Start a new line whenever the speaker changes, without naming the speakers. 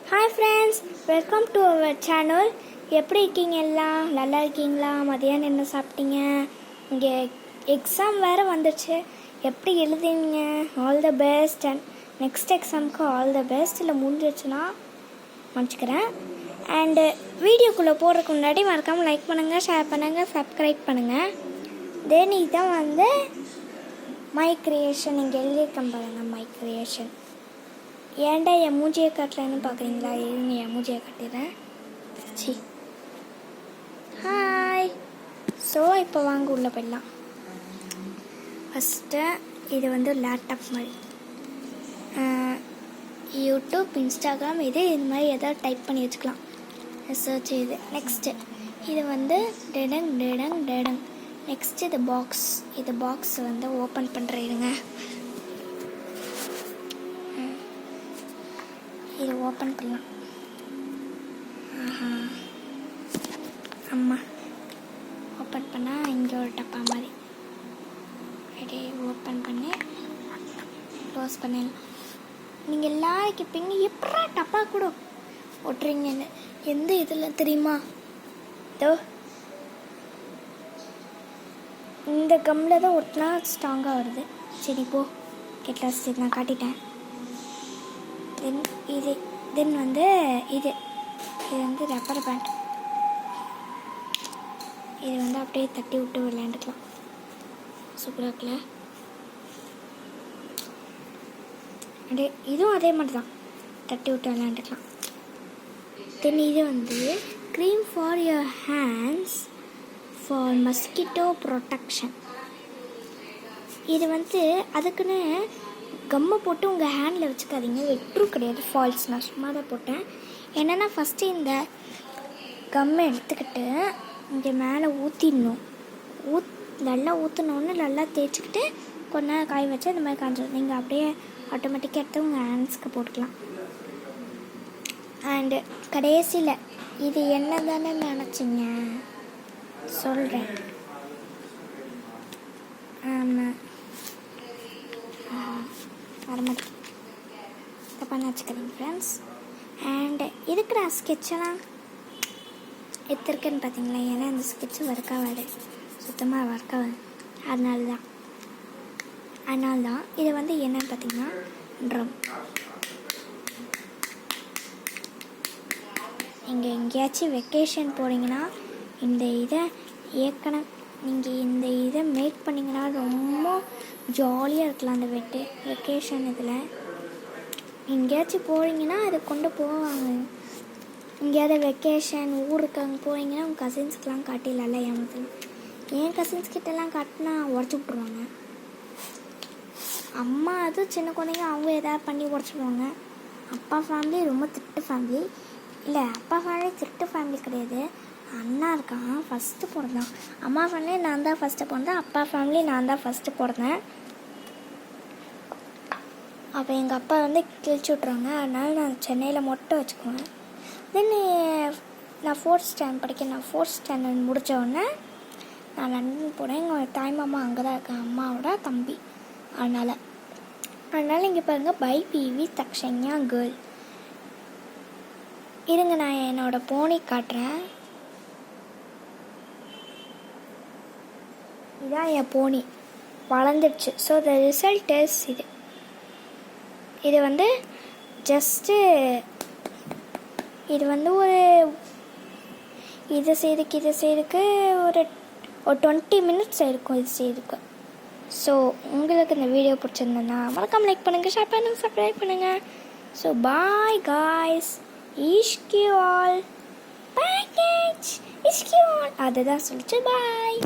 Hi friends, welcome to our channel. எப்படி இருக்கீங்க? எல்லாம் நல்லா இருக்கீங்களா? மதியானம் என்ன சாப்பிட்டீங்க? இங்கே எக்ஸாம் வேறு வந்துடுச்சு. எப்படி எழுதுவீங்க? All the best. And next எக்ஸாமுக்கு ஆல் த பெஸ்ட். இல்லை முடிஞ்சிடுச்சுன்னா மன்னிச்சுக்கிறேன். அண்டு வீடியோக்குள்ளே போடுறதுக்கு முன்னாடி மறக்காமல் லைக் பண்ணுங்கள், ஷேர் பண்ணுங்கள், சப்ஸ்கிரைப் பண்ணுங்கள். தென் இதுதான் வந்து மை கிரியேஷன். இங்கே எழுதியிருக்கேன் பாருங்கள், மை கிரியேஷன். ஏன்டா என் மூஞ்சியை காட்டலன்னு பார்க்குறீங்களா? இருங்க, என் மூஞ்சியை காட்டிடுறேன். C hi. ஸோ இப்போ வாங்க உள்ளே போயிடலாம். ஃபஸ்ட்டு இது வந்து லேப்டாப் மாதிரி, யூடியூப், இன்ஸ்டாகிராம் இது மாதிரி எதாவது டைப் பண்ணி வச்சுக்கலாம், சர்ச் இது. நெக்ஸ்ட்டு இது வந்து டெடங் டெடங் டெடங். நெக்ஸ்ட்டு இது பாக்ஸ் வந்து ஓப்பன் பண்ணுறேங்க. இது ஓப்பன் பண்ணலாம். அம்மா ஓப்பன் பண்ணால் இங்கே ஒரு டப்பா மாதிரி அப்படியே ஓப்பன் பண்ணி க்ளோஸ் பண்ணிடலாம். நீங்கள் எல்லாரும் கேட்பீங்க, எப்படா டப்பா கூட ஒட்டுறீங்கன்னு. எந்த இதில் தெரியுமா? இதோ இந்த கம்மில் தான் ஒட்டினா ஸ்ட்ராங்காக வருது. சரி போ, கெட்லாஸ் நான் காட்டிட்டேன். தென் வந்து இது வந்து ரப்பர் பேண்ட். இது வந்து அப்படியே தட்டி விட்டு விளையாண்டுக்கலாம். சூப்பராக இருக்குல்ல? அப்படியே இதுவும் அதே மாதிரி தான், தட்டி விட்டு விளையாண்டுக்கலாம். தென் இது வந்து cream for your hands for mosquito protection. இது வந்து அதுக்குன்னு கம்மை போட்டு உங்கள் ஹேண்டில் வச்சுக்காதீங்க, வெட்டும் கிடையாது, ஃபால்ஸ். நான் சும்மா தான் போட்டேன். என்னென்னா ஃபஸ்ட்டு இந்த கம்மை எடுத்துக்கிட்டு இங்கே மேலே ஊற்றிடணும். நல்லா ஊற்றினோன்னு நல்லா தேய்ச்சிக்கிட்டு கொஞ்ச நேரம் காய வச்சு இந்த மாதிரி காய்ஞ்சிடும். நீங்கள் அப்படியே ஆட்டோமேட்டிக்காக எடுத்து உங்கள் ஹேண்ட்ஸ்க்கு போட்டுக்கலாம். அண்டு கடைசியில் இது என்ன தானே நினச்சிங்க சொல்கிறேன். ஆமாம், வரமாட்டேன், தப்பாக வச்சுக்கிறேன் ஃப்ரெண்ட்ஸ். அண்டு இதுக்கு நான் ஸ்கெட்செல்லாம் எடுத்துருக்கேன்னு பார்த்தீங்களா? ஏன்னா அந்த ஸ்கெட்சு ஒர்க் ஆகாது, சுத்தமாக ஒர்க் ஆகாது. அதனால தான் இது வந்து என்னன்னு பார்த்தீங்கன்னா ட்ரம். நீங்கள் எங்கேயாச்சும் வெக்கேஷன் போகிறீங்கன்னா இந்த இதை நீங்கள் இந்த இதை மேக் பண்ணிங்கன்னா ரொம்ப ஜாலியாக இருக்கலாம். அந்த வெக்கேஷன் இதில் எங்கேயாச்சும் போகிறீங்கன்னா அதை கொண்டு போவாங்க. எங்கேயாவது வெக்கேஷன் ஊருக்கு அங்கே போகிறீங்கன்னா உங்கள் கசின்ஸ்க்கெலாம் காட்டிடல. ஏமாத்தலாம். என் கசின்ஸ்கிட்டலாம் காட்டினா உடச்சி விட்ருவாங்க. அம்மா அது சின்ன குழந்தைங்க, அவங்க எதாவது பண்ணி உடச்சிடுவாங்க. அப்பா ஃபேமிலி ரொம்ப திருட்டு ஃபேமிலி. இல்லை, அப்பா ஃபேமிலி திருட்டு ஃபேமிலி கிடையாது. அண்ணா இருக்கான், ஃபஸ்ட்டு பிறந்தான். அம்மா ஃபேமிலி நான் தான் ஃபஸ்ட்டு பிறந்தேன், அப்பா ஃபேமிலி நான் தான் ஃபஸ்ட்டு பிறந்தேன். அப்போ எங்கள் அப்பா வந்து கிழிச்சு விட்ருவாங்க. அதனால் நான் சென்னையில் மொட்டை வச்சுக்குவேன். தென் நான் 4th ஸ்டாண்டர்ட் படிக்கிறேன். நான் 4th ஸ்டாண்டர்ட் முடித்த உடனே நான் லண்டன் போனேன். எங்கள் தாய்மாமா அங்கே தான் இருக்கேன், அம்மாவோட தம்பி. அதனால் இங்கே பாருங்கள், பை பிவி தக்ஷன்யா கேர்ள். இருங்க, நான் என்னோடய போனி காட்டுறேன். இதான் என் போனி, வளர்ந்துடுச்சு. ஸோ த ரிசல்ட் இஸ் இது வந்து ஜஸ்ட்டு இது வந்து இது செய்துக்கு ஒரு 20 மினிட்ஸ் இருக்கும் இது செய்துக்கு. ஸோ உங்களுக்கு இந்த வீடியோ பிடிச்சிருந்தேன்னா மறக்காம லைக் பண்ணுங்கள், ஷேர் பண்ணுங்கள், சப்ஸ்கிரைப் பண்ணுங்கள். ஸோ பாய் காய்ஸ், இஷ்கியூ ஆல் பேக்கேஜ், இஷ்கியூ ஆல் அதுதான் சொல்லிச்சு. பாய்.